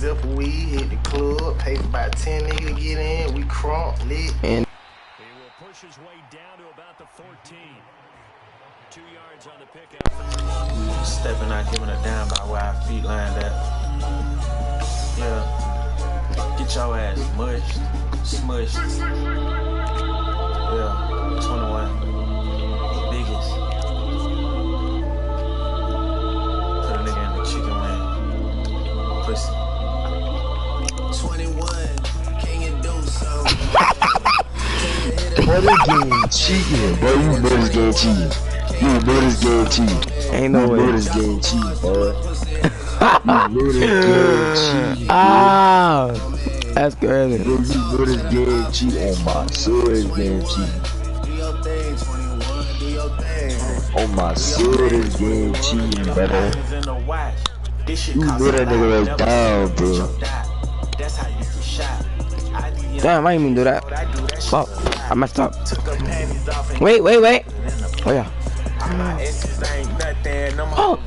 zip of weed, hit the club, pay for about 10 niggas to get in. We crunk, lit. And he will push his way down to about the 14. 2 yards on the pickup. Stepping out, giving a damn about where our feet lined at. Yeah. Get your ass mushed, smushed. Yeah. 21. Biggest. Put a nigga in the chicken wing. Pussy. 21. Can you do something? Boy, this game cheating, bro. You know this game cheating. You know this game cheating. Ain't no way. You know this game cheating, bro. You know this game cheating, bro. Ah, that's crazy. Bro, you know this game cheating on my soul. This game cheating. On my soul, this game cheating, brother. You know that nigga right down, bro. Damn, I didn't even do that. Fuck, I messed up. Wait. Oh yeah. Oh.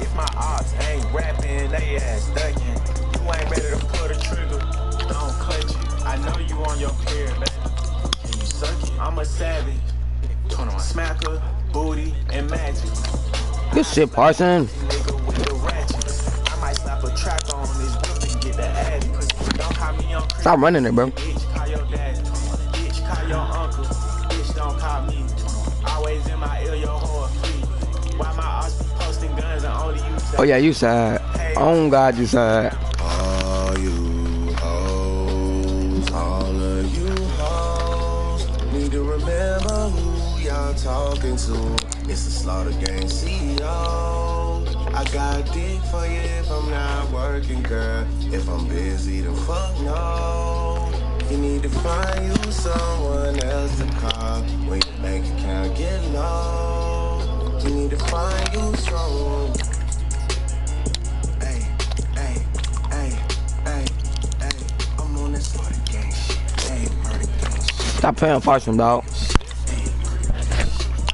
If my odds ain't rapping, they ass ducking. You ain't ready to pull the trigger. Don't clutch it. I know you on your period, man. And you suck it. I'm a savage. Smacker, booty, and magic. Good shit, Parson. Nigga with the ratchets. I might slap a track on this whip and get the addy. Don't call me on. Stop running it, bro. Bitch, call your daddy. Bitch, call your uncle. Bitch, don't call me. Always in my ear, your whore free. Why my ass posting guns and only you say? Oh yeah, you sad. Oh God, you sad. All you hoes, all of you hoes, need to remember who y'all talking to. It's the Slaughter Gang CEO. I got dick for you if I'm not working, girl. If I'm busy, then fuck no. You need to find you someone else to call when your bank account get low. You need to find you someone. Hey, I'm on this Slaughter Gang shit. Hey, murder gang shit. Stop playing Parson, dog.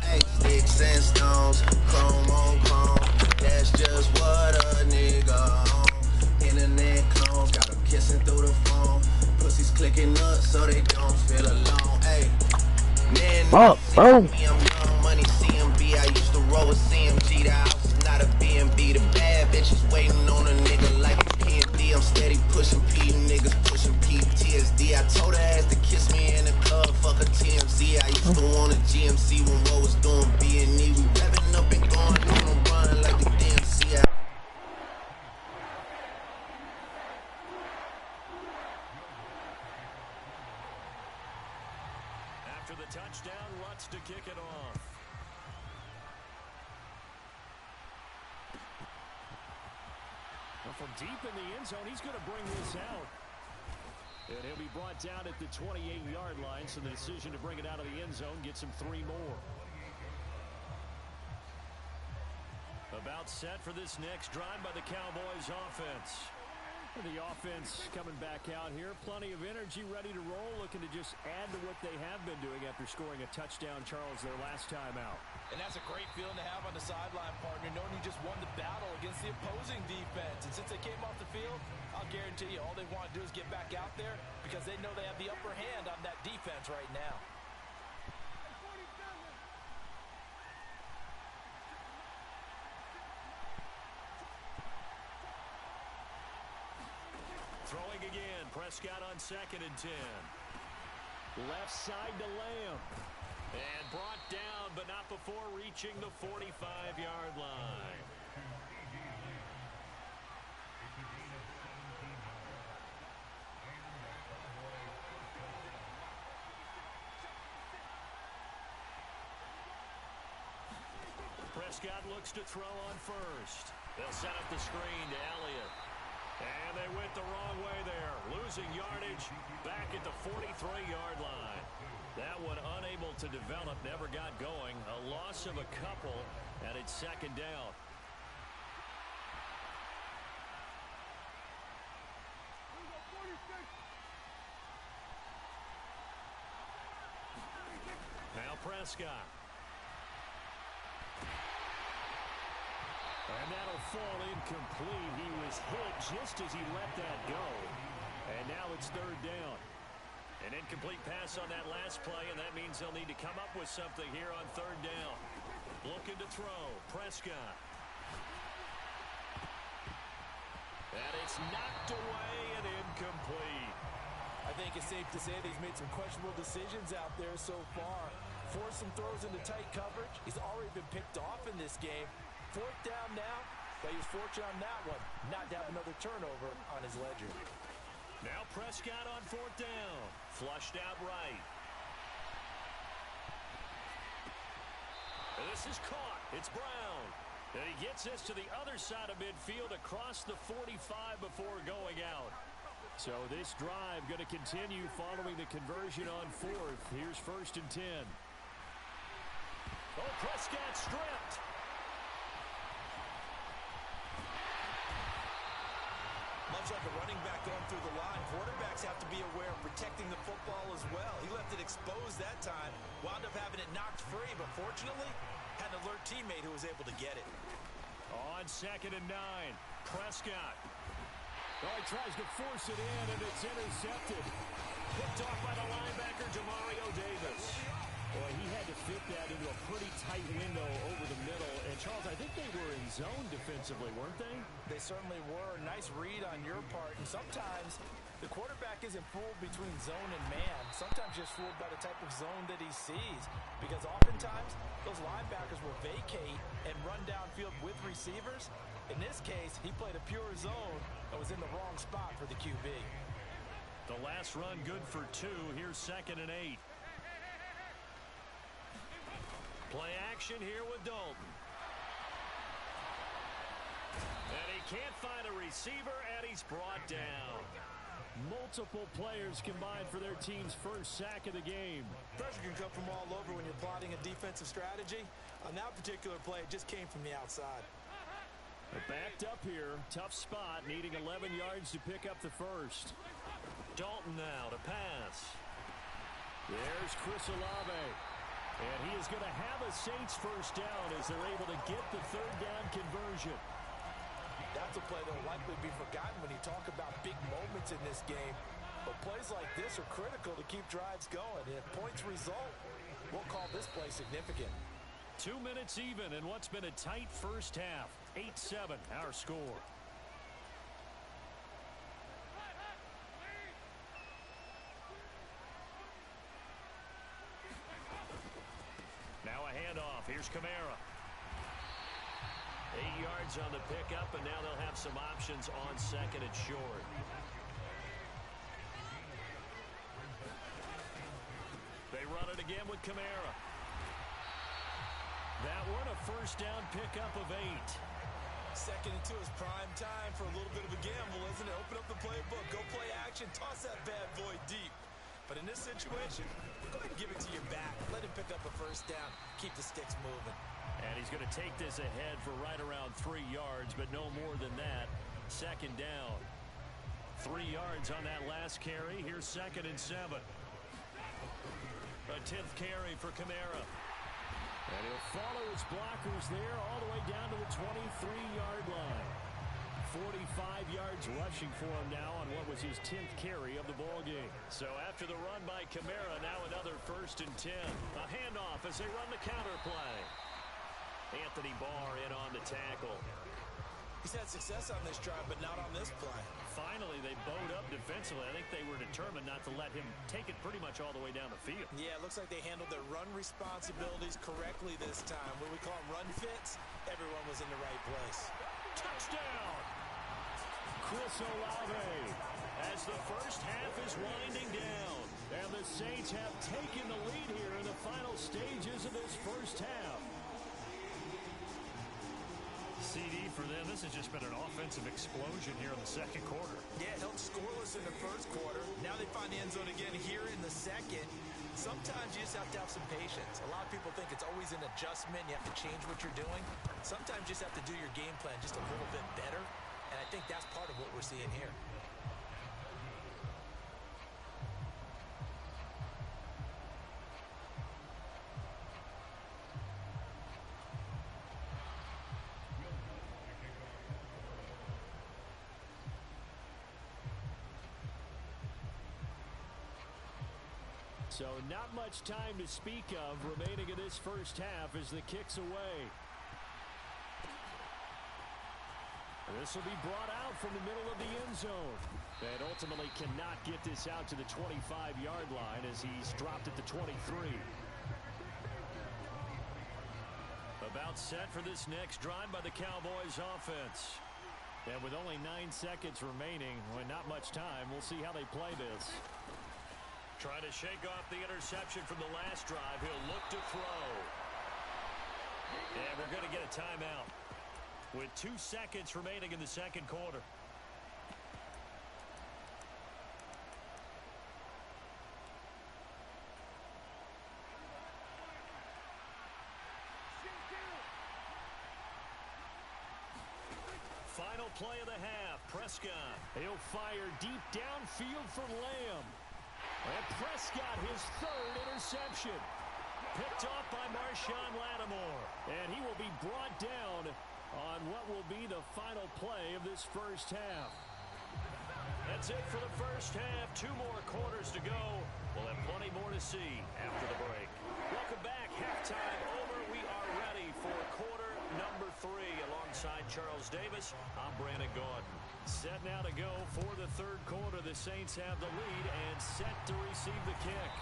Hey, sticks and stones, chrome on chrome. That's just what a nigga on. Internet clones got them kissing through the phone. Pussies clicking up so they don't feel alone. Hey, man, Oh. I'm young money CMB. I used to roll with CMG. The house is not a BNB. The bad bitches waiting on a nigga like a PND. I'm steady pushing P, niggas pushing PTSD. I told her ass to kiss me in the club, fuck a TMZ. I used to want a GMC when Ro was doing B&E. We revving up and going on a run like the DMC. After the touchdown, Lutz to kick it off. Well, from deep in the end zone, he's going to bring this out. And he'll be brought down at the 28-yard line, so the decision to bring it out of the end zone gets him 3 more. About set for this next drive by the Cowboys offense. The offense coming back out here. Plenty of energy, ready to roll, looking to just add to what they have been doing after scoring a touchdown, Charles, their last time out. And that's a great feeling to have on the sideline, partner, knowing you just won the battle against the opposing defense. And since they came off the field, I'll guarantee you all they want to do is get back out there because they know they have the upper hand on that defense right now. Throwing again, Prescott on 2nd and 10. Left side to Lamb. And brought down, but not before reaching the 45-yard line. Prescott looks to throw on first. They'll set up the screen to Elliott. And they went the wrong way there. Losing yardage back at the 43-yard line. That one unable to develop, never got going. A loss of a couple, and it's 2nd down. Now Prescott. And that'll fall incomplete. He was hit just as he let that go. And now it's third down. An incomplete pass on that last play, and that means they'll need to come up with something here on third down. Looking to throw. Prescott. And it's knocked away and incomplete. I think it's safe to say that he's made some questionable decisions out there so far. Forced some throws into tight coverage. He's already been picked off in this game. Fourth down now, but he was fortunate on that one, not to have another turnover on his ledger. Now Prescott on fourth down. Flushed out right. And this is caught. It's Brown. And he gets this to the other side of midfield across the 45 before going out. So this drive going to continue following the conversion on fourth. Here's 1st and 10. Oh, Prescott stripped. Much like a running back going through the line, quarterbacks have to be aware of protecting the football as well. He left it exposed that time, wound up having it knocked free, but fortunately, had an alert teammate who was able to get it. On 2nd and 9, Prescott. Oh, he tries to force it in, and it's intercepted. Picked off by the linebacker, Demario Davis. Boy, he had to fit that into a pretty tight window over the middle. And, Charles, I think they were in zone defensively, weren't they? They certainly were. Nice read on your part. And sometimes the quarterback isn't fooled between zone and man. Sometimes just fooled by the type of zone that he sees. Because oftentimes, those linebackers will vacate and run downfield with receivers. In this case, he played a pure zone and was in the wrong spot for the QB. The last run good for 2. Here's 2nd and 8. Play action here with Dalton. And he can't find a receiver, and he's brought down. Multiple players combined for their team's first sack of the game. Pressure can come from all over when you're plotting a defensive strategy. On that particular play, it just came from the outside. They're backed up here. Tough spot, needing 11 yards to pick up the first. Dalton now to pass. There's Chris Olave. And he is going to have a Saints first down as they're able to get the third down conversion. That's a play that will likely be forgotten when you talk about big moments in this game. But plays like this are critical to keep drives going. And if points result, we'll call this play significant. 2 minutes even in what's been a tight first half. 8-7 our score. Now a handoff. Here's Kamara. 8 yards on the pickup, and now they'll have some options on 2nd and short. They run it again with Kamara. That one a first down pickup of 8. 2nd and 2 is prime time for a little bit of a gamble, isn't it? Open up the playbook, go play action, toss that bad boy deep. But in this situation, go ahead and give it to your back. Let him pick up a first down. Keep the sticks moving. And he's going to take this ahead for right around 3 yards, but no more than that. 2nd down. 3 yards on that last carry. Here's 2nd and 7. A 10th carry for Kamara. And he'll follow his blockers there all the way down to the 23-yard line. 45 yards rushing for him now on what was his 10th carry of the ball game. So after the run by Kamara, now another 1st and 10. A handoff as they run the counter play. Anthony Barr in on the tackle. He's had success on this drive, but not on this play. Finally, they bowed up defensively. I think they were determined not to let him take it pretty much all the way down the field. Yeah, it looks like they handled their run responsibilities correctly this time. What we call them run fits, everyone was in the right place. Touchdown! Chris Olave as the first half is winding down. And the Saints have taken the lead here in the final stages of this first half. CD for them, this has just been an offensive explosion here in the second quarter. Yeah, held scoreless in the first quarter. Now they find the end zone again here in the second. Sometimes you just have to have some patience. A lot of people think it's always an adjustment. You have to change what you're doing. Sometimes you just have to do your game plan just a little bit better. And I think that's part of what we're seeing here. So not much time to speak of remaining in this first half as the kick's away. This will be brought out from the middle of the end zone. And ultimately cannot get this out to the 25-yard line as he's dropped at the 23. About set for this next drive by the Cowboys offense. And with only 9 seconds remaining, when not much time, we'll see how they play this. Trying to shake off the interception from the last drive. He'll look to throw. And we're going to get a timeout with 2 seconds remaining in the second quarter. Final play of the half. Prescott. He'll fire deep downfield for Lamb. And Prescott, his third interception. Picked off by Marshawn Lattimore. And he will be brought down on what will be the final play of this first half. That's it for the first half. 2 more quarters to go. We'll have plenty more to see after the break. Welcome back. Halftime over. We are ready for quarter number 3. Alongside Charles Davis, I'm Brandon Gaudin. Set now to go for the third quarter. The Saints have the lead and set to receive the kick.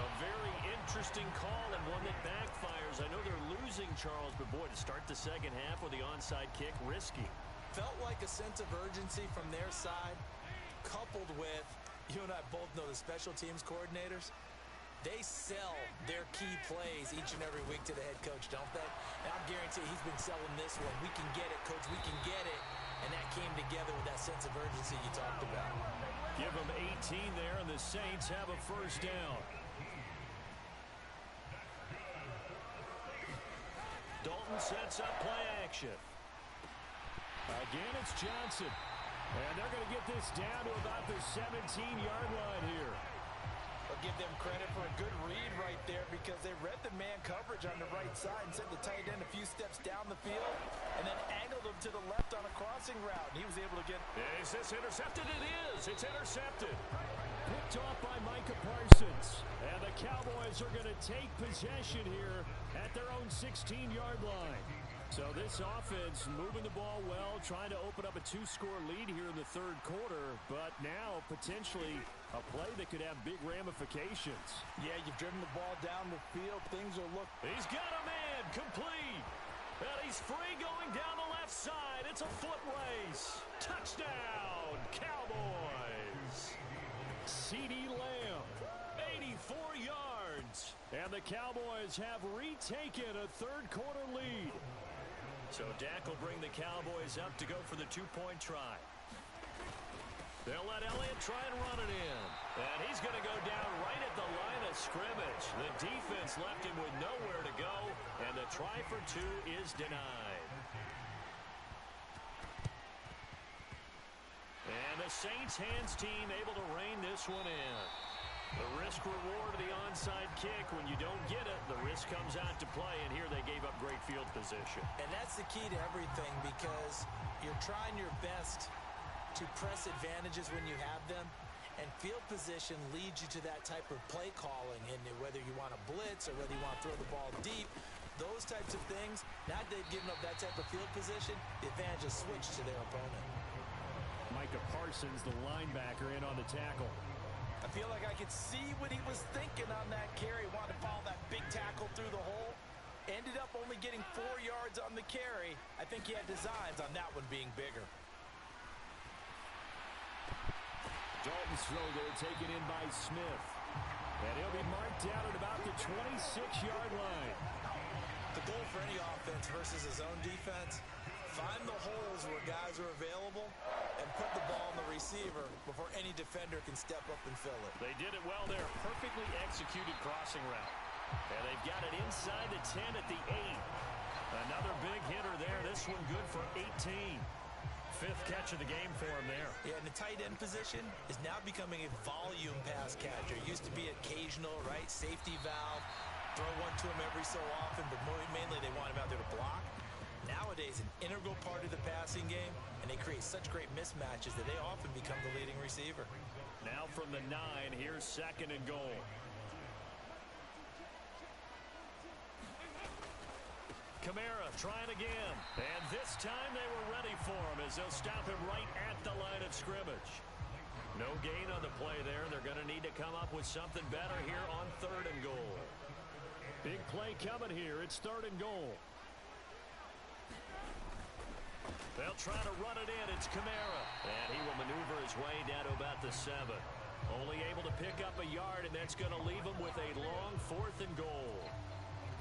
A very interesting call and one that backfires. I know they're losing, Charles, but boy, to start the second half with the onside kick, risky. Felt like a sense of urgency from their side, coupled with, you and I both know the special teams coordinators, they sell their key plays each and every week to the head coach, don't they? And I guarantee he's been selling this one. We can get it, coach, we can get it. And that came together with that sense of urgency you talked about. Give them 18 there, and the Saints have a first down. Dalton sets up play action. Again, it's Johnson. And they're going to get this down to about the 17-yard line here. I'll give them credit for a good read right there because they read the man coverage on the right side and sent the tight end a few steps down the field and then angled him to the left on a crossing route. And he was able to get... Is this intercepted? It is. It's intercepted. Picked off by Micah Parsons. And the Cowboys are going to take possession here at their own 16-yard line. So this offense moving the ball well, trying to open up a 2-score lead here in the third quarter, but now potentially a play that could have big ramifications. Yeah, you've driven the ball down the field. Things are looking... He's got a man complete. And he's free going down the left side. It's a foot race. Touchdown, Cowboys. CeeDee Lamb, 84 yards. And the Cowboys have retaken a third quarter lead. So Dak will bring the Cowboys up to go for the 2-point try. They'll let Elliott try and run it in. And he's going to go down right at the line of scrimmage. The defense left him with nowhere to go. And the try for 2 is denied. And the Saints hands team able to rein this one in. The risk reward of the onside kick. When you don't get it, the risk comes out to play, and here they gave up great field position. And that's the key to everything because you're trying your best to press advantages when you have them, and field position leads you to that type of play calling, and whether you want to blitz or whether you want to throw the ball deep, those types of things, now that they've given up that type of field position, the advantage is switched to their opponent. Micah Parsons, the linebacker, in on the tackle. I feel like I could see what he was thinking on that carry. Wanted to follow that big tackle through the hole. Ended up only getting 4 yards on the carry. I think he had designs on that one being bigger. Dalton's throw there taken in by Smith. And he'll be marked down at about the 26-yard line. The goal for any offense versus his own defense, find the holes where guys are available and put the ball on the receiver before any defender can step up and fill it. They did it well there. Perfectly executed crossing route. And they've got it inside the 10 at the 8. Another big hitter there. This one good for 18. 5th catch of the game for him there. Yeah, and the tight end position is now becoming a volume pass catcher. Used to be occasional, right? Safety valve. Throw one to him every so often, but mainly they want him out there to block. Nowadays, an integral part of the passing game, and they create such great mismatches that they often become the leading receiver. Now from the 9, here's 2nd and goal. Kamara trying again. And this time they were ready for him as they'll stop him right at the line of scrimmage. No gain on the play there. They're going to need to come up with something better here on 3rd and goal. Big play coming here. It's 3rd and goal. They'll try to run it in. It's Kamara. And he will maneuver his way down to about the 7. Only able to pick up a yard, and that's going to leave him with a long 4th and goal.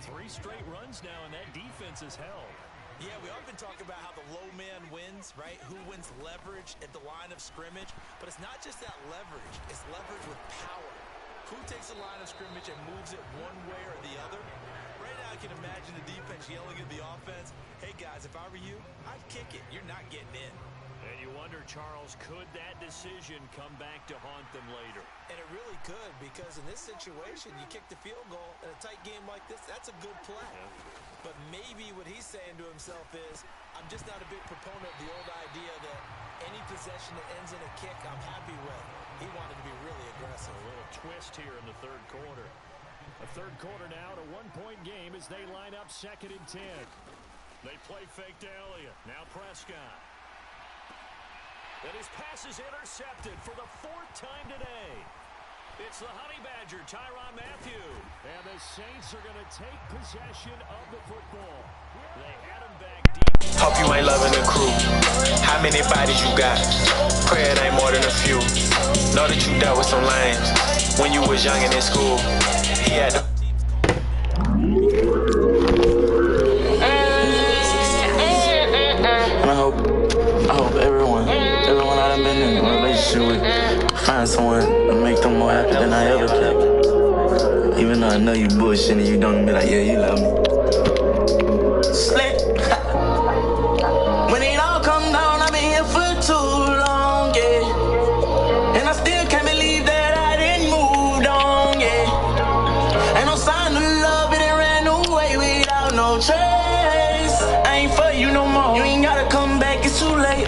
3 straight runs now, and that defense is held. Yeah, we often talk about how the low man wins, right? Who wins leverage at the line of scrimmage. But it's not just that leverage. It's leverage with power. Who takes the line of scrimmage and moves it one way or the other? Right now I can imagine the defense yelling at the offense, hey guys, if I were you, I'd kick it. You're not getting in. And you wonder, Charles, could that decision come back to haunt them later? And it really could, because in this situation, you kick the field goal in a tight game like this, that's a good play. Yeah. But maybe what he's saying to himself is, I'm just not a big proponent of the old idea that any possession that ends in a kick, I'm happy with. He wanted to be really aggressive. A little twist here in the 3rd quarter. A 3rd quarter now, a 1-point game as they line up 2nd and 10. They play fake to Elliott. Now Prescott. And his pass is intercepted for the 4th time today. It's the Honey Badger, Tyrann Mathieu. And the Saints are going to take possession of the football. They had him back deep. Hope you ain't loving the crew. How many bodies you got? Pray it ain't more than a few. Know that you dealt with some lames when you was young and in school. He had to. And I hope everyone I done been in a relationship with find someone to make them more happy than I ever could. Even though I know you bullshitting, you don't be like, yeah, you love me. Slick. When it all come down, I've been here for too long, yeah. And I still can't believe that I didn't move on, yeah. Ain't no sign of love, it ain't ran away without no trace. I ain't for you no more. You ain't gotta come back, it's too late.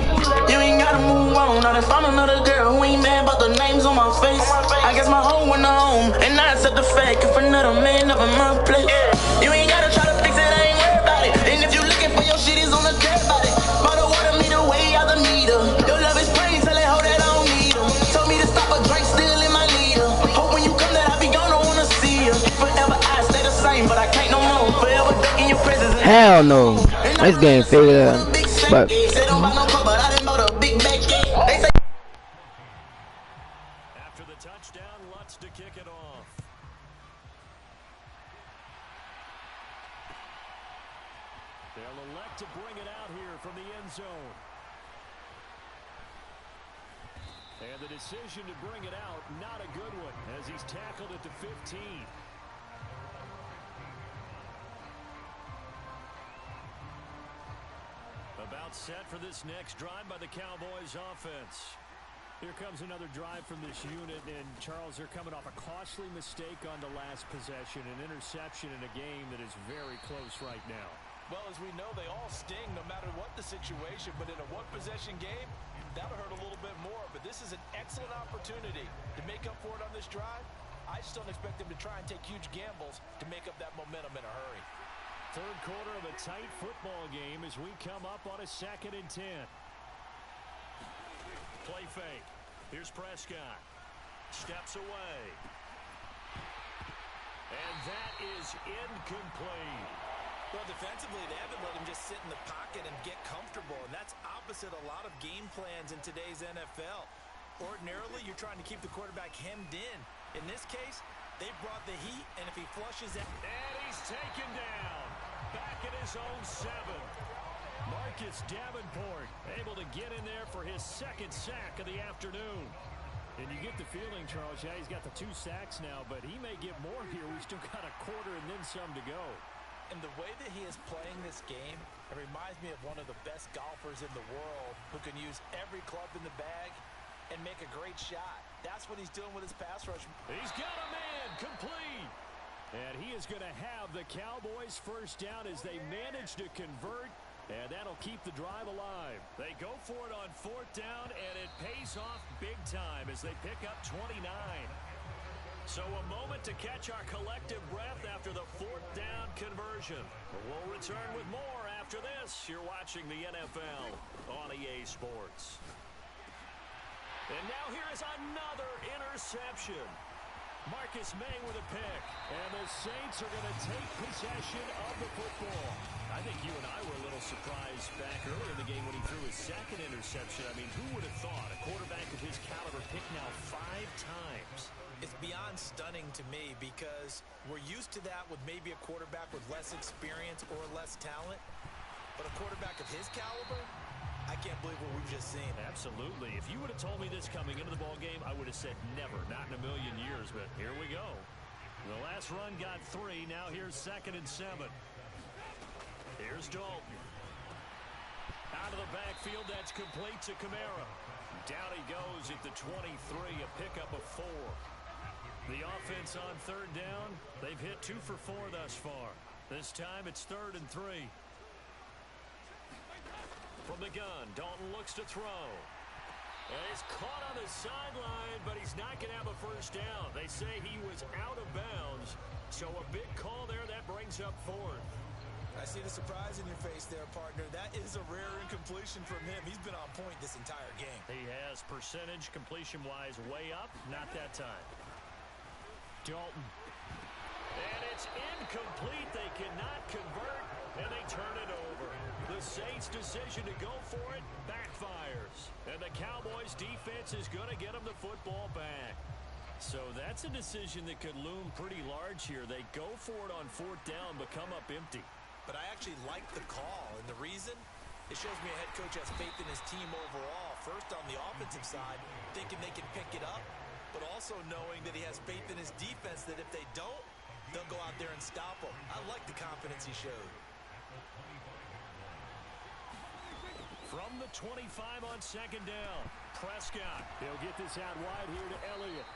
You ain't gotta move on. Now they found another girl who ain't mad about the names on my face. I guess my home went home, and I accept the fact if another man up in my place. You ain't gotta try to fix it, I ain't worried about it. And if you looking for your shit, it's on the dirt body. But the water me the way out the meter. Your love is plain, tell it hoe that I don't need her. Told me to stop a drink, still in my leader. Hope when you come that I be gone, don't wanna see you. Forever I stay the same, but I can't no more. Forever duck in your presence. Hell no. This game figured out. But After the touchdown, Lutz to kick it off. They'll elect to bring it out here from the end zone. And the decision to bring it out, not a good one, as he's tackled at the 15. About set for this next drive by the Cowboys offense. Here comes another drive from this unit, and Charles, they're coming off a costly mistake on the last possession, an interception in a game that is very close right now. Well, as we know, they all sting no matter what the situation, but in a one-possession game, that'll hurt a little bit more. But this is an excellent opportunity to make up for it on this drive. I just don't expect them to try and take huge gambles to make up that momentum in a hurry. 3rd quarter of a tight football game as we come up on a 2nd and 10. Play fake. Here's Prescott. Steps away. And that is incomplete. Well, defensively, they haven't let him just sit in the pocket and get comfortable, and that's opposite a lot of game plans in today's NFL. Ordinarily, you're trying to keep the quarterback hemmed in. In this case, they brought the heat, and if he flushes out... And he's taken down. Back at his own 7. Marcus Davenport able to get in there for his 2nd sack of the afternoon. And you get the feeling, Charles, yeah, he's got the 2 sacks now, but he may get more here. We've still got a quarter and then some to go. And the way that he is playing this game, it reminds me of one of the best golfers in the world who can use every club in the bag and make a great shot. That's what he's doing with his pass rush. He's got a man complete. And he is going to have the Cowboys first down as they manage to convert. And that'll keep the drive alive. They go for it on 4th down, and it pays off big time as they pick up 29. So a moment to catch our collective breath after the 4th down conversion. version. We'll return with more after this. You're watching the NFL on EA Sports. And now here is another interception. Marcus May with a pick. And the Saints are going to take possession of the football. I think you and I were a little surprised back earlier in the game when he threw his second interception. I mean, who would have thought a quarterback of his caliber picked now 5 times? It's beyond stunning to me because we're used to that with maybe a quarterback with less experience or less talent. But a quarterback of his caliber, I can't believe what we've just seen. Absolutely. If you would have told me this coming into the ball game, I would have said never, not in a million years. But here we go. The last run got 3. Now here's 2nd and 7. Here's Dalton. Out of the backfield, that's complete to Kamara. Down he goes at the 23, a pickup of 4. The offense on 3rd down, they've hit 2 for 4 thus far. This time it's 3rd and 3. From the gun, Dalton looks to throw. And he's caught on the sideline, but he's not going to have a first down. They say he was out of bounds, so a big call there that brings up 4th. I see the surprise in your face there, partner. That is a rare incompletion from him. He's been on point this entire game. He has percentage completion-wise way up, not that time. Dalton. And it's incomplete. They cannot convert, and they turn it over. The Saints' decision to go for it backfires. And the Cowboys' defense is going to get them the football back. So that's a decision that could loom pretty large here. They go for it on 4th down, but come up empty. But I actually like the call, and the reason? It shows me a head coach has faith in his team overall. First on the offensive side, thinking they can pick it up, but also knowing that he has faith in his defense that if they don't, they'll go out there and stop them. I like the confidence he showed. From the 25 on 2nd down, Prescott. He'll get this out wide here to Elliott.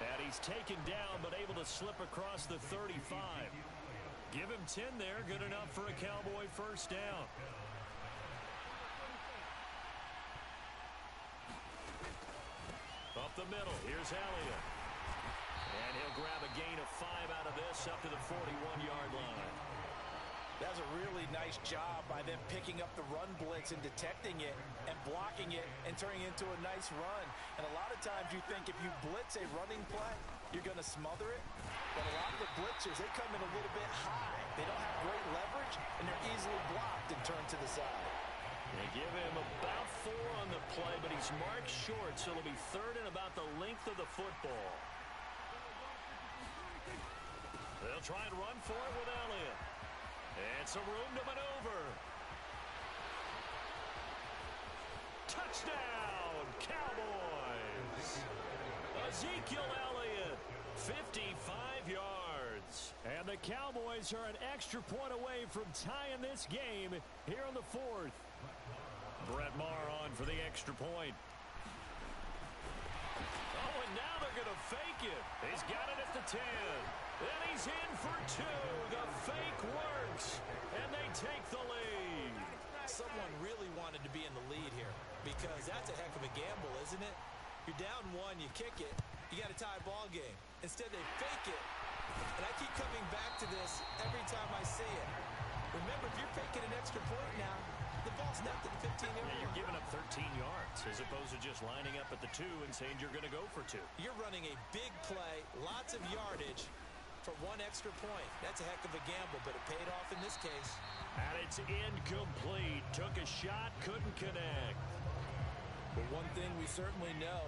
And he's taken down, but able to slip across the 35. Give him 10 there, good enough for a Cowboy first down. Up the middle, here's Elliott. And he'll grab a gain of 5 out of this up to the 41-yard line. That's a really nice job by them picking up the run blitz and detecting it and blocking it and turning it into a nice run. And a lot of times you think if you blitz a running play, you're going to smother it. But a lot of the blitzers, they come in a little bit high. They don't have great leverage, and they're easily blocked and turned to the side. They give him about 4 on the play, but he's marked short, so it'll be 3rd and about the length of the football. They'll try and run for it with Elliott. And some room to maneuver. Touchdown, Cowboys! Ezekiel Elliott, 55 yards. And the Cowboys are an extra point away from tying this game here in the 4th. Brett Maher on for the extra point. Oh, and now they're going to fake it. He's got it at the 10. And he's in for 2. The fake works. And they take the lead. Someone really wanted to be in the lead here because that's a heck of a gamble, isn't it? You're down 1, you kick it, you got a tie ball game. Instead, they fake it. And I keep coming back to this every time I see it. Remember, if you're faking an extra point now, the ball's snapped at the 15-yard line. You're giving up 13 yards as opposed to just lining up at the 2 and saying you're going to go for 2. You're running a big play, lots of yardage for 1 extra point. That's a heck of a gamble, but it paid off in this case. And it's incomplete. Took a shot, couldn't connect. But one thing we certainly know,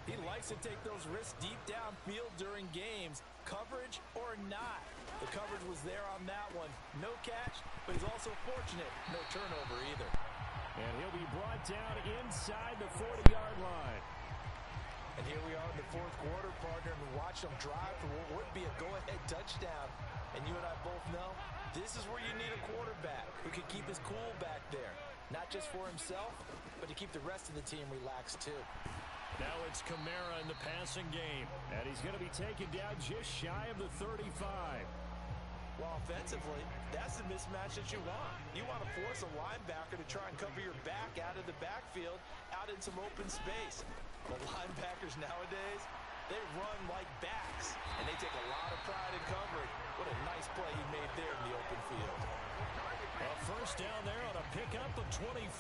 he likes to take those risks deep downfield during games, coverage or not. The coverage was there on that one. No catch, but he's also fortunate. No turnover either. And he'll be brought down inside the 40-yard line. And here we are in the 4th quarter, partner, and watch them drive for what would be a go-ahead touchdown. And you and I both know this is where you need a quarterback who can keep his cool back there. Not just for himself, but to keep the rest of the team relaxed too. Now it's Kamara in the passing game. And he's going to be taken down just shy of the 35. Well, offensively, that's the mismatch that you want. You want to force a linebacker to try and cover your back out of the backfield, out in some open space. The linebackers nowadays, they run like backs, and they take a lot of pride in covering. What a nice play he made there in the open field. A first down there on a pickup of 25.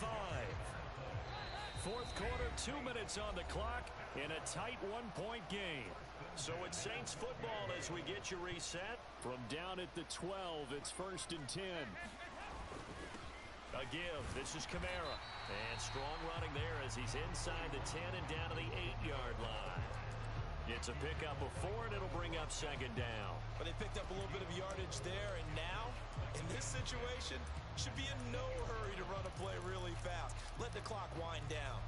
Fourth quarter, 2 minutes on the clock in a tight one-point game. So it's Saints football as we get you reset. From down at the 12, it's 1st and 10. A give. This is Kamara. And strong running there as he's inside the 10 and down to the 8-yard line. It's a pickup of 4, and it'll bring up 2nd down. But they picked up a little bit of yardage there, and now, in this situation, should be in no hurry to run a play really fast. Let the clock wind down.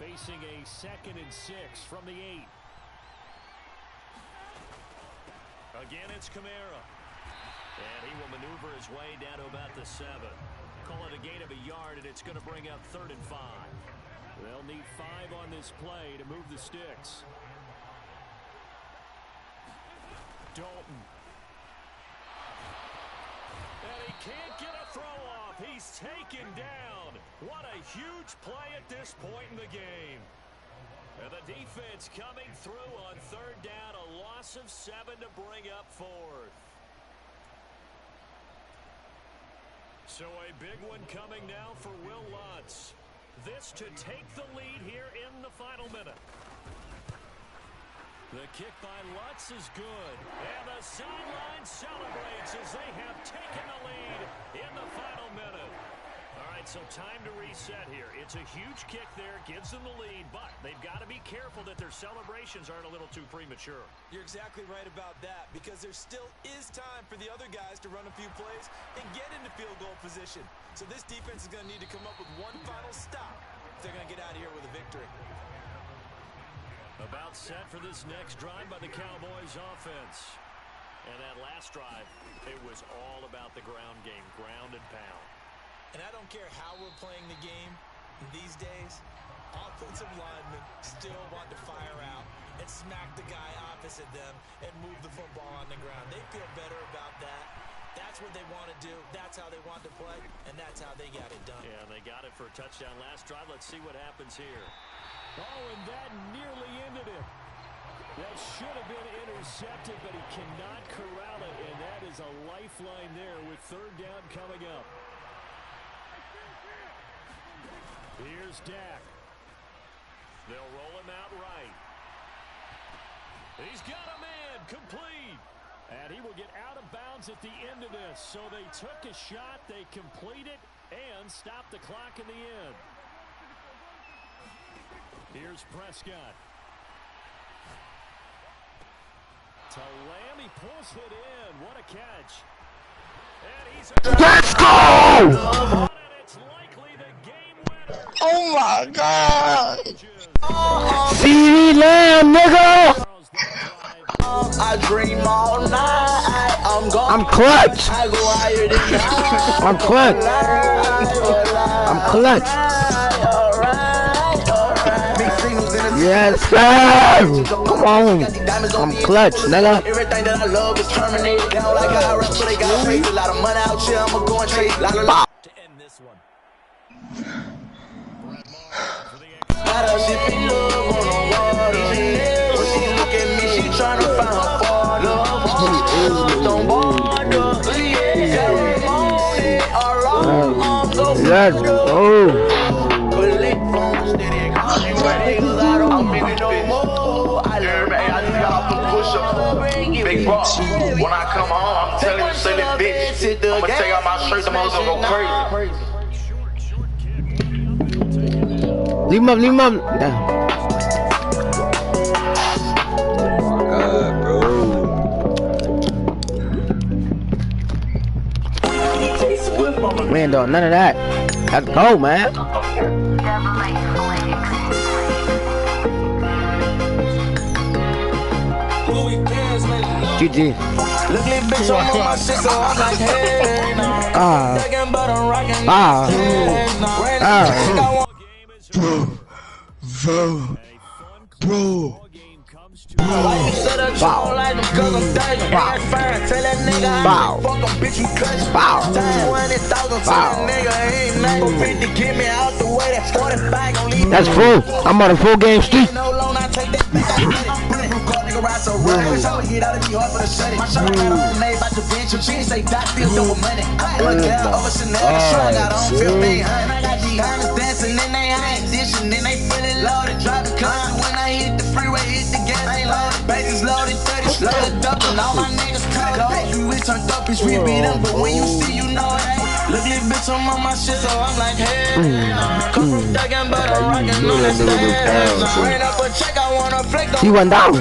Facing a 2nd and 6 from the 8. Again, it's Kamara. And he will maneuver his way down to about the 7. Call it a gain of a yard, and it's going to bring up 3rd and 5. They'll need 5 on this play to move the sticks. Dalton. And he can't get a throw off. He's taken down. What a huge play at this point in the game. And the defense coming through on 3rd down. A loss of 7 to bring up 4th. So a big one coming now for Will Lutz. This to take the lead here in the final minute. The kick by Lutz is good. And the sideline celebrates as they have taken the lead in the final minute. All right, so time to reset here. It's a huge kick there, gives them the lead, but they've got to be careful that their celebrations aren't a little too premature. You're exactly right about that, because there still is time for the other guys to run a few plays and get into field goal position. So this defense is going to need to come up with one final stop if they're going to get out of here with a victory. About set for this next drive by the Cowboys offense. And that last drive, it was all about the ground game, ground and pound. And I don't care how we're playing the game these days, offensive linemen still want to fire out and smack the guy opposite them and move the football on the ground. They feel better about that. That's what they want to do. That's how they want to play, and that's how they got it done. Yeah, they got it for a touchdown last drive. Let's see what happens here. Oh, and that nearly ended it. That should have been intercepted, but he cannot corral it, and that is a lifeline there with 3rd down coming up. Here's Dak. They'll roll him out right. He's got a man, complete. And he will get out of bounds at the end of this. So they took a shot, they complete it, and stop the clock in the end. Here's Prescott. To Lamb, he pulls it in. What a catch. And he's Let's go! and it's likely the game winner. Oh my God! CeeDee Lamb, nigga! I dream all night. I'm clutch. I go higher than that. I'm clutch. I'm clutch. Yes, sir. Come on. I'm clutch, nigga. Everything that I love is terminated. Down like I rap, so they got paid a lot of money out here. I'ma go and chase. To end this one. When she look at me, she tryna find her father. Don't bother. Let's go. I'm making no more. I just got off the push-up. Big boss. When I come home, I'm telling you, say that bitch. I'ma take out my shirt, the motherfucker go crazy. Leave him up, leave him up. Damn. Man, dog, none of that. Let's go, man. GG. Bro. Bow. the way that 45 gon' leave. That's full. I'm on a full game streak. No loan, I take that back. I'm bulletproof car, nigga ride so well. Every time we get out, it be hard for the shut it. My shot got on made by the bench. She ain't say dot feel double money. Look out over Chanel, the sure got on 1500. I got Giannis dancing in they high edition. Then they feeling loaded, driving cars. When I hit the freeway, hit the gas, ain't loaded. Bases loaded, 30 loaded up, and all my niggas cold. We turned up, bitch, we beat them, but when you see, you know it ain't. Look, little bitch, I'm on my shit, so I'm like, hey. Come from Duggan, but I'm rockin' on that stand. Ran up a check, I wanna flick on. He went down.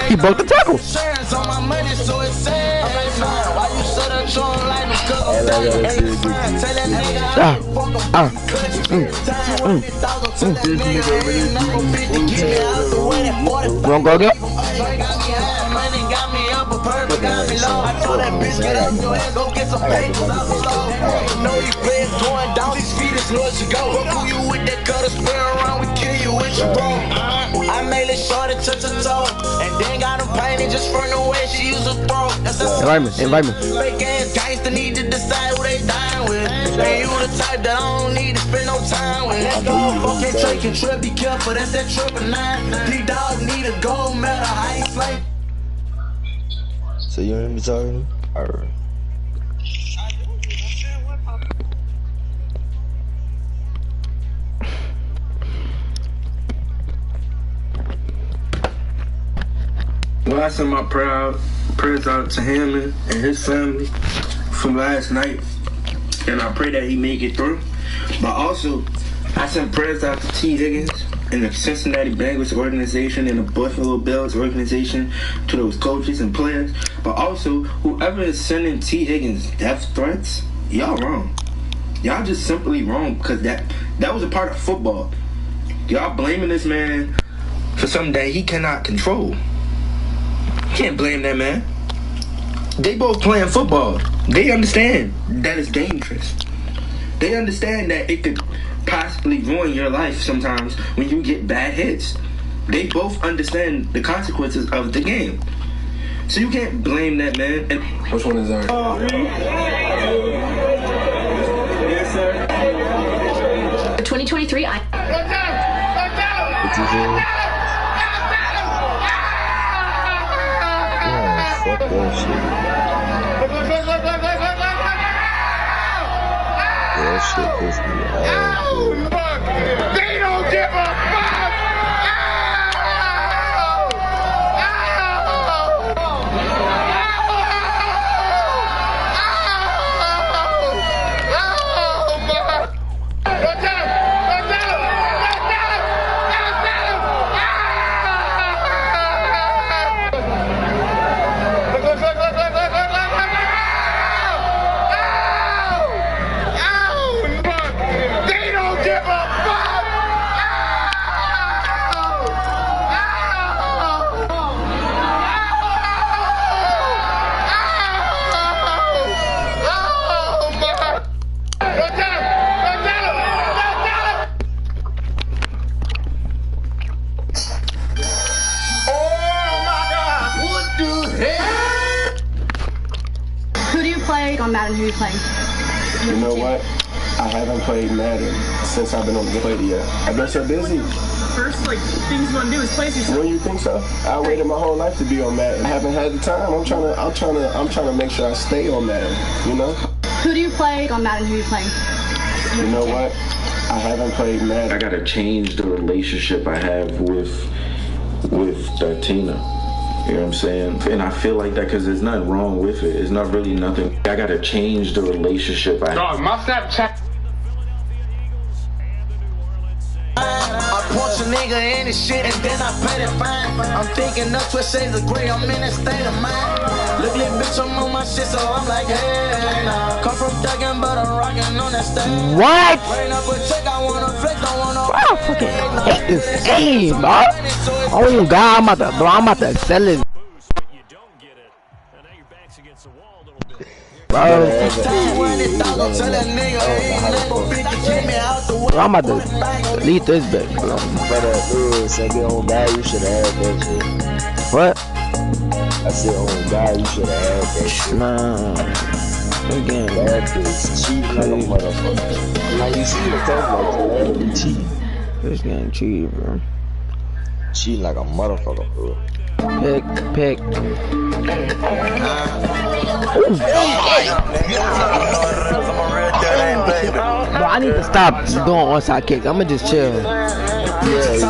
He broke the tackle. Insurance on my money, so it's sad. I'm like, nah, why you set up showing like this? Cause I'm Duggan, ain't fine. Tell that nigga, I don't fuck him. Tell that nigga, ain't never fit to get me out the way that 45. Wrong go get. Money got me up, a purple got me low. I told that bitch, get up your ass, go get some papers out the store. Know these players going down, these feet as low as you go. Go through you with that cutter, spin around, we kill you with your bro. I made it short and touch a toe, and then got him painted just from the way she used to throw. Invite me. Fake ass gangster need to decide who they dying with. And you the type that I don't need to spend no time with. Let's go, okay, take control, be careful, that's that 999. These dogs need a gold medal, I ain't slave. So you hear me talking? Alright. Well, I send my prayers out to him and his family from last night, and I pray that he make it through. But also, I send prayers out to T. Higgins and the Cincinnati Bengals organization and the Buffalo Bills organization, to those coaches and players. But also, whoever is sending T. Higgins death threats, y'all wrong. Y'all just simply wrong, because that was a part of football. Y'all blaming this man for something that he cannot control. Can't blame that man. They both playing football. They understand that it's dangerous. They understand that it could possibly ruin your life sometimes when you get bad hits. They both understand the consequences of the game. So you can't blame that man. And which one is that? Yes, sir. 2023. What you say? Fuck that shit. That shit pissed me off, dude. They don't give a fuck! On Madden, who are you playing? You know what? I haven't played Madden since I've been on the plate yet. I've been so busy. First, things you want to do is place yourself. When you think so? I waited my whole life to be on Madden. I haven't had the time. I'm trying to make sure I stay on Madden. You know? Who do you play on Madden? Who are you playing? You know what? I haven't played Madden. I gotta change the relationship I have with Tina. You know what I'm saying? And I feel like that because there's nothing wrong with it. It's not really nothing. I gotta change the relationship I have. Dog, my Snapchat. I punch a nigga in his shit and then I pay the fine. I'm thinking up to shades of gray, I'm in that state of mind. Look, little bitch, I'm on my shit, so I'm like, hey, nah. Come from Duggan, but I'm rocking on that stage. What? Rain up a check, I wanna flex, I wanna. I fucking hate this game, bro. Oh God, I'm about to sell it. Bro, I'm about to delete this bitch, bro. Said on God, you should have had that shit. What? I said on God, you should have had that shit. Nah. Again, that is cheating like a motherfucker. Like you see the talk like that, cheating. This game cheating, bro. Cheating like a motherfucker, bro. Pick. Bro, I need to stop doing onside kicks. I'ma just chill. Yeah, you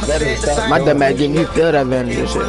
better stop. My dumb ass getting you feel that man and shit.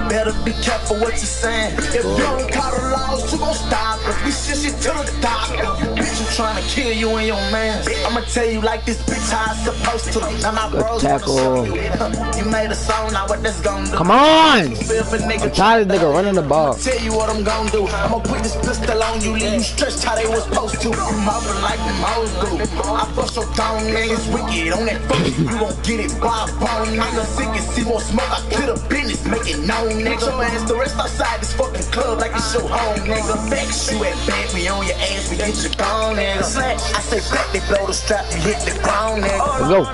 Better be careful what you're saying. If you don't call the laws, you gon' stop us. We send shit to the doctor. Bitch, I'm trying to kill you and your man. I'ma tell you like this bitch how it's supposed to. Now my bros tackle. You made a song, now what that's gonna do? Come on! I'm tired of nigga running the ball. Tell you what I'm gonna do. I'ma put this pistol on you, leave you stretched how they was supposed to. I'm moving like the hoes do. I bust your down niggas wicked on that fuck. You won't get it by a bone, nigga. Sick and see more smoke. I clear the business, make it known, nigga. Your ass the rest outside this fucking club like it's your home, nigga. Vex you at back, we on your ass, we get you gone, nigga. I say back, they blow the strap, you hit the ground, nigga. Go.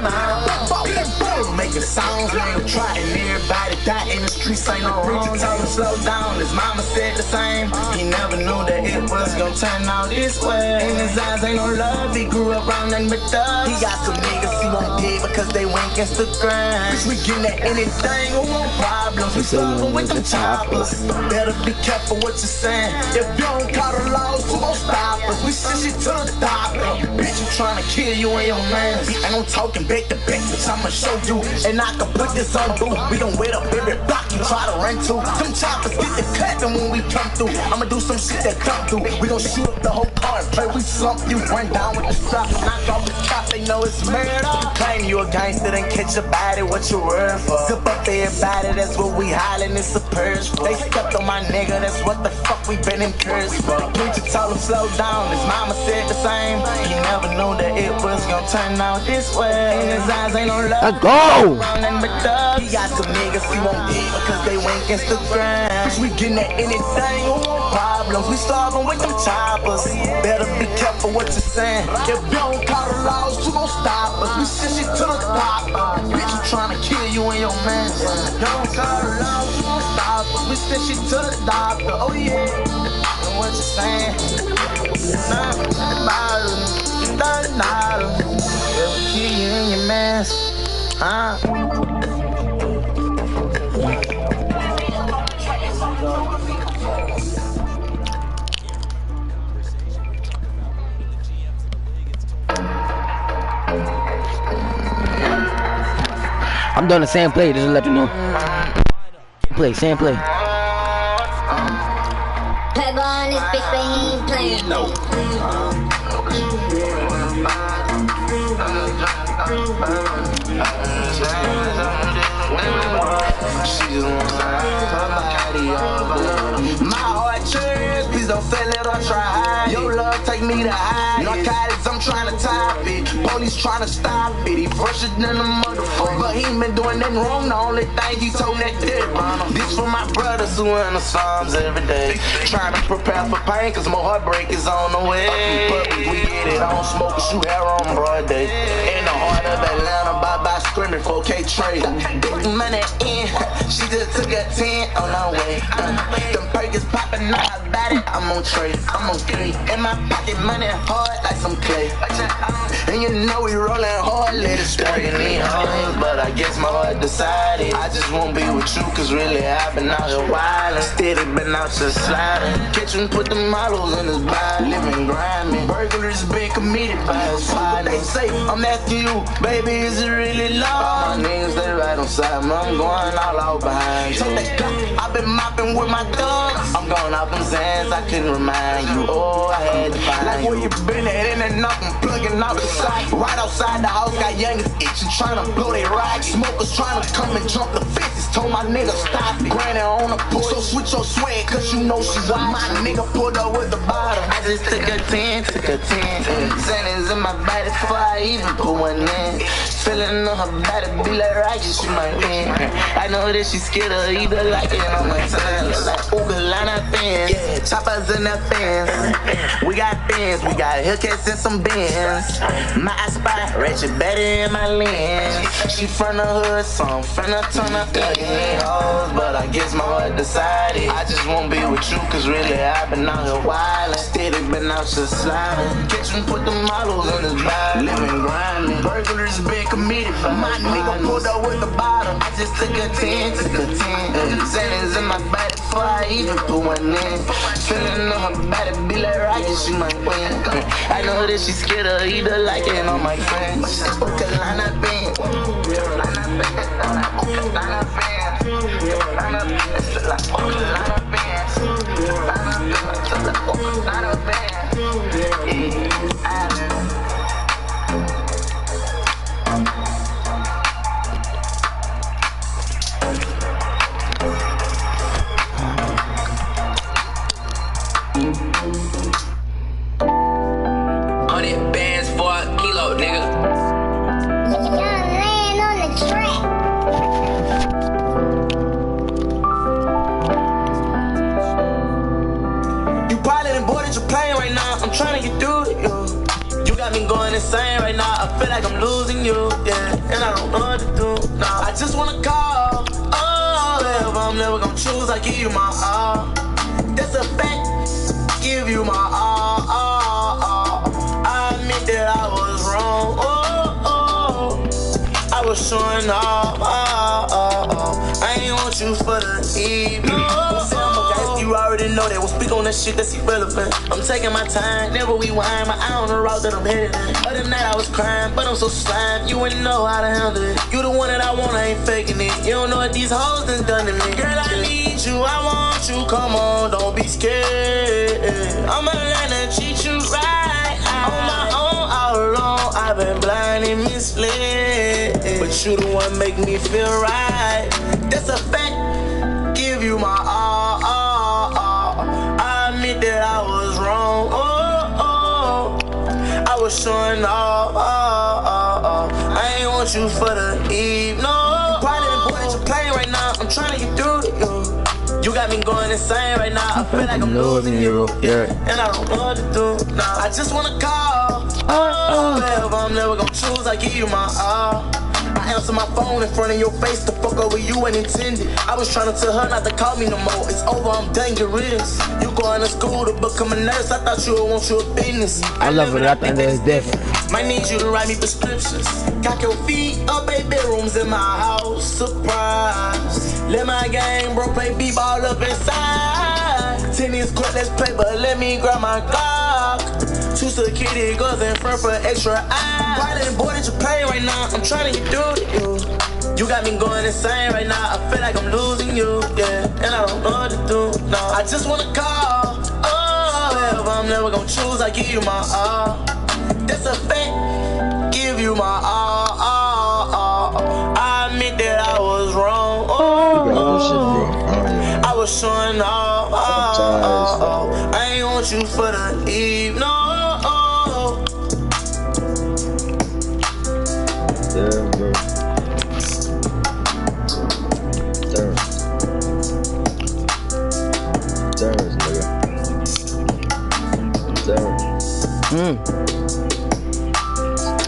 Making sounds, nigga. Trying everybody die in the streets, ain't no wrong. Tell him slow down, his mama said the same. He never knew that it was gonna turn out this way. In his eyes ain't no love, he grew up around nothing but thugs. He got some niggas he won't dead because they went against the grind. Bitch, we getting at anything, who want problems? We solving with them choppers. Better be careful what you're saying. If you don't call the laws, who gon' stop us? We send shit to the doctor. Bitch, I'm trying to kill you and your man. And I'm talking back to back, bitch, I'ma show you. And I can put this on through. We gon' wait up every block you try to run to. Them choppers get the clapping when we come through. I'ma do some shit that come through. We gon' shoot up the whole car and play. We slump you, run down with the strap. Knock off the cop, they know it's murder. Claim you a gangster, then catch a body, what you worth for? Zip up everybody, that's what we hollin', it's a purge for. They stepped on my nigga, that's what the fuck we been encouraged for. The preacher told him slow down, his mama said the same. He never knew that it was gonna turn out this way. In his eyes ain't no love. Let's go! He got some niggas he won't dead because they went against the grind. Bitch, we getting at anything, who want problems? We solving with them choppers. Better be careful what you're saying. If you don't call the laws, you gon' stop us. We send shit to the doctor. Bitch, I'm trying to kill you and your man. Don't call the laws, you gon' stop us. We send shit to the doctor. Oh yeah, and what you saying? They'll kill you and your man. I'm doing the same play, just to let you know. Same play. Play on this bitch, but he ain't playing. No. My heart churns, please don't fail it or try. Your love take me to high. Narcotics, I'm trying to top it. Police trying to stop it. He fresher than a motherfucker, but he ain't been doing nothing wrong. The only thing he told that dead burner. This for my brothers who in the Psalms every day, trying to prepare for pain, cause more heartbreak is on the way. But we get it on, smoke and shoot hair on broad day. In the heart of Atlanta, bye-bye screaming 4K trade. Big money in, she just took a 10 on her way. Them perkins popping out her body, I'm on trade, I'm on three. In my pocket, money hard like some clay. And you know we rolling hard, let it spray in these hoes. But I guess my heart decided I just won't be with you, cause really I've been out here wildin'. Steady been out here sliding. Catch him, put the models in his body. Living grinding. Burglaries been committed by his father. They say, I'm asking you, baby, is it really love? My niggas, they right on side, man, I'm going all out behind. So they got, I've been mopping with my thugs. I'm going off them sands, I couldn't remind you. Oh, I had to find like where you been at, in and nothing, plugging out the side. Right outside the house, got youngers itching, trying to blow they ride. Smokers trying to come and jump the fences, told my nigga stop it. Granny on the porch, so switch your swag, cause you know she wild. My nigga pulled up with the bottom. I just took a 10. Sentence in my body before I even put one in. Feeling on her body, be like rocket, she might win. I know that she scared of either like it on my time. Like Oogalana fans, yeah, choppers in the fans. We got fans, we got Hellcats and some bins. My spot, ratchet better in my lens. She from the hood, so I'm finna turn up the hoes. But I guess my heart decided I just won't be with you, cause really I've been out here wildin'. Steady been out here sliding. Kitchen put the models in his body. Living grinding. Burglars been committed. My nigga pulled up with the bottom. I just took a 10, took a 10. Zannins in my body before I even put one in. Feeling on her body, be like rocket, she might win. I know that she scared of either like it on my friends. Oogalana band. Oogalana band. Oogalana band. Oogalana band. Oogalana band. Insane right now, I feel like I'm losing you, yeah, and I don't know what to do, nah. I just wanna call, oh, if I'm never gonna choose, I give you my all. That's a fact, give you my all. I admit that I was wrong, I was showing off, I ain't want you for the evening. You already know that we'll speak on that shit that's irrelevant. I'm taking my time, never rewind my eye on the route that I'm headed in. Other than that I was crying, but I'm so slime, you wouldn't know how to handle it. You the one that I want, I ain't faking it. You don't know what these hoes done done to me. Girl, I need you, I want you, come on, don't be scared. I'ma learn to treat you right. On my own, all alone, I've been blind and misled. But you the one make me feel right. That's a fact, give you my all. That I was wrong, I was showing off, I ain't want you for the eve, no. Probably the boy that you're playing right now, I'm trying to get through to you. You got me going insane right now, I feel like I'm losing you, yeah, and I don't know what to do, nah. I just wanna call, if I'm never gonna choose, I give you my all. I answer my phone in front of your face, the fuck over you ain't intended. I was trying to tell her not to call me no more. It's over, I'm dangerous. You going to school to become a nurse, I thought you would want your business. I love it, I think that's different. Might need you to write me prescriptions. Cock your feet up, eight bedrooms in my house. Surprise. Let my game bro play b-ball up inside. Tennis court, let's play, but let me grab my Glock. Two security guards in front for extra eyes. Probably the boy that you play right now, I'm trying to get through to you. You got me going insane right now, I feel like I'm losing you, yeah, and I don't know what to do, no. I just wanna call, if I'm never gonna choose, I give you my all. That's a fact, give you my all. I admit that I was wrong, I was showing off, I ain't want you for the eve, no. Damn, bro. Turns, nigga.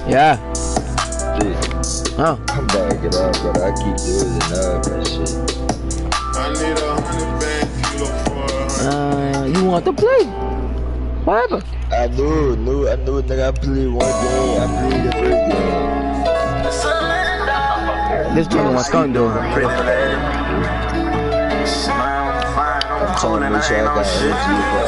Yeah. Shit. Huh? I'm backing up, but I keep doing enough and shit. I need 100 band kilo for you want to play? Whatever. I knew, nigga. I played one game. I played the first game. This nigga wants to do. I'm trying to make sure I got energy for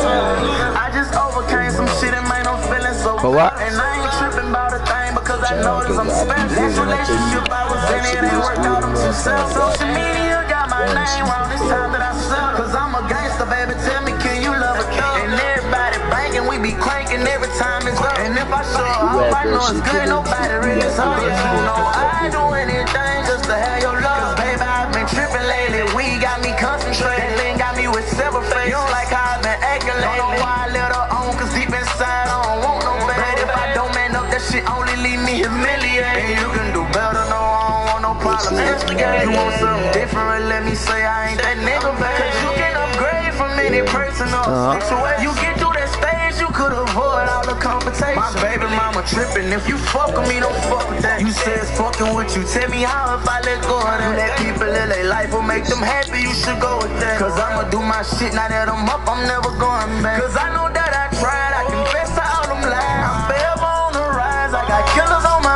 I just overcame some shit and made no feeling so for what? And I ain't tripping about a thing because I know that I'm spent. Last relationship I was in, it ain't worked out, I'm too self. Social media got my name wrong, it's time that I sell. Cause I'm a gangster, baby, tell me, can you love a thug? And everybody banging, we be cranking every time it's up. And if I show up, I know it's good, nobody really saw you. You know I do anything just to have your love. Cause baby, I've been tripping lately, we got me concentrated. Then got me with several faces. You don't like how I've been acting lately. Don't know why I let her on, cause deep inside I don't want no bad. If I don't man up, that shit only leave me humiliated. And you can do better. You want something different, let me say I ain't that nigga, baby. Cause you can upgrade from any personal situation. You get through that stage, you could avoid all the confrontation. My baby mama tripping, if you fuck with me, don't fuck with that. You say it's fucking with you, tell me how if I let go of that. You let people live their life will make them happy, you should go with that. Cause I'ma do my shit, now that I'm up, I'm never going back. Cause I know